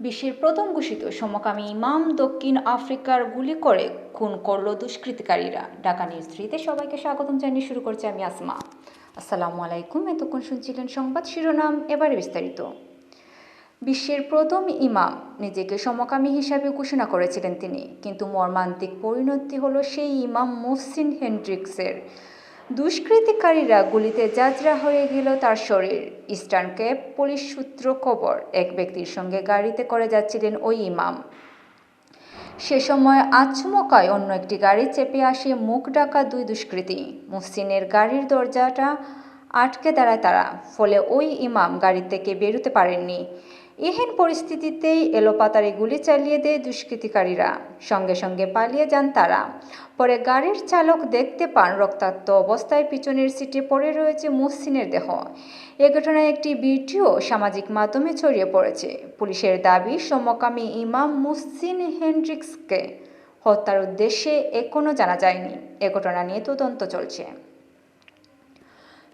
বিশ্বের প্রথম ঘোষিত সমকামী ইমাম দক্ষিণ আফ্রিকার গুলি করে খুন করল দুষ্কৃতিকারীরা। ঢাকা নিউজ 3-তে সবাইকে স্বাগতম জানিয়ে শুরু করছি আমি আসমা। আসসালামু আলাইকুম। এতক্ষণ শুনছিলেন সংবাদ শিরোনাম, এবারে বিস্তারিত। বিশ্বের প্রথম ইমাম নিজেকে সমকামী হিসাবে ঘোষণা করেছিলেন তিনি, কিন্তু মর্মান্তিক পরিণতি হলো সেই ইমাম মুহসিন হেনড্রিক্সের। দুষ্কৃতিকারীরা গুলিতে যাত্রা হয়ে গেল তার শরীর। ইস্টার্ন কেপ পুলিশ সূত্র খবর, এক ব্যক্তির সঙ্গে গাড়িতে করে যাচ্ছিলেন ওই ইমাম। সে সময় আচমকায় অন্য একটি গাড়ি চেপে আসে মুখ ঢাকা দুই দুষ্কৃতী। মুহসিনের গাড়ির দরজাটা আটকে দাঁড়ায় তারা, ফলে ওই ইমাম গাড়ি থেকে বেরোতে পারেননি। এহেন পরিস্থিতিতেই এলোপাতাড়ি গুলি চালিয়ে দেয় দুষ্কৃতিকারীরা। সঙ্গে সঙ্গে পালিয়ে যান তারা। পরে গাড়ির চালক দেখতে পান রক্তাক্ত অবস্থায় পিছনের সিটে পড়ে রয়েছে মুহসিনের দেহ। এ ঘটনায় একটি ভিডিও সামাজিক মাধ্যমে ছড়িয়ে পড়েছে। পুলিশের দাবি, সমকামী ইমাম মুহসিন হেনড্রিক্সকে হত্যার উদ্দেশ্যে এখনও জানা যায়নি। এ ঘটনা নিয়ে তদন্ত চলছে।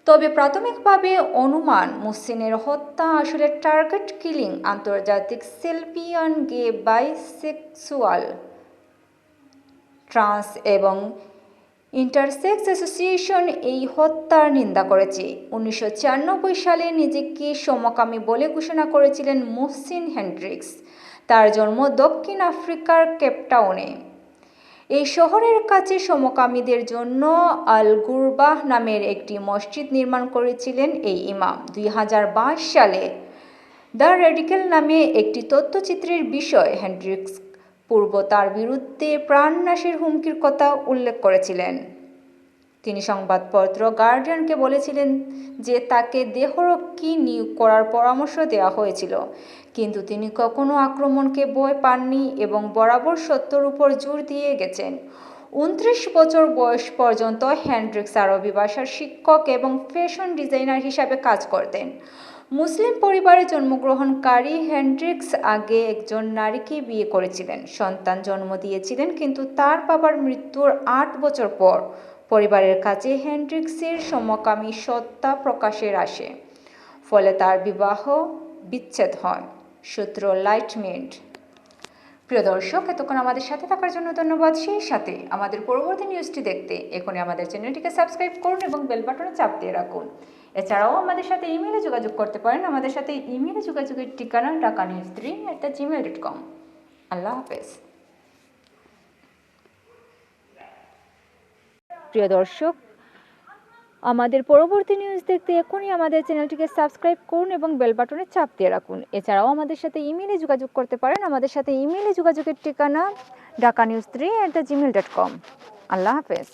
তবে প্রাথমিকভাবে অনুমান, মুহসিনের হত্যা আসলে টার্গেট কিলিং। আন্তর্জাতিক সেলপিয়ান গে, বাইসেক্সুয়াল, ট্রান্স এবং ইন্টারসেক্স অ্যাসোসিয়েশন এই হত্যার নিন্দা করেছে। 1996 সালে নিজেকে সমকামী বলে ঘোষণা করেছিলেন মুহসিন হেনড্রিক্স। তার জন্ম দক্ষিণ আফ্রিকার কেপটাউনে। এই শহরের কাছে সমকামীদের জন্য আল গুরবাহ নামের একটি মসজিদ নির্মাণ করেছিলেন এই ইমাম। 2022 সালে দ্য রেডিক্যাল নামে একটি তথ্যচিত্রের বিষয় হেনড্রিক্স পূর্ব তার বিরুদ্ধে প্রাণনাশের হুমকির কথা উল্লেখ করেছিলেন। তিনি সংবাদপত্র গার্ডিয়ানকে বলেছিলেন যে তাকে দেহরক্ষী নিয়োগ করার পরামর্শ দেওয়া হয়েছিল, কিন্তু তিনি কখনো আক্রমণকে ভয় পাননি এবং বরাবর সত্যের উপর জোর দিয়ে গেছেন। 29 বছর বয়স পর্যন্ত হেনড্রিক্স আরবি ভাষার শিক্ষক এবং ফ্যাশন ডিজাইনার হিসাবে কাজ করতেন। মুসলিম পরিবারে জন্মগ্রহণকারী হেনড্রিক্স আগে একজন নারীকে বিয়ে করেছিলেন, সন্তান জন্ম দিয়েছিলেন, কিন্তু তার বাবার মৃত্যুর 8 বছর পর পরিবারের কাছে হেনড্রিক্সের সমকামী সত্তা প্রকাশের আসে। ফলে তার বিবাহ বিচ্ছেদ হয়। সূত্র লাইটমিন্ট। প্রিয় দর্শক, এতক্ষণ আমাদের সাথে থাকার জন্য ধন্যবাদ। সেই সাথে আমাদের পরবর্তী নিউজটি দেখতে এখনই আমাদের চ্যানেলটিকে সাবস্ক্রাইব করুন এবং বেল বাটনে চাপ দিয়ে রাখুন। এছাড়াও আমাদের সাথে ইমেইলে যোগাযোগ করতে পারেন। আমাদের সাথে ইমেইলে যোগাযোগের ঠিকানা dhakanews3@gmail.com। আল্লাহ হাফেজ। প্রিয় দর্শক, আমাদের পরবর্তী নিউজ দেখতে এখনই আমাদের চ্যানেলটিকে সাবস্ক্রাইব করুন এবং বেল বাটনে চাপ দিয়ে রাখুন। এছাড়াও আমাদের সাথে ইমেইলে যোগাযোগ করতে পারেন। আমাদের সাথে ইমেইলে যোগাযোগের ঠিকানা dhakanews3@gmail.com। আল্লাহ হাফেজ।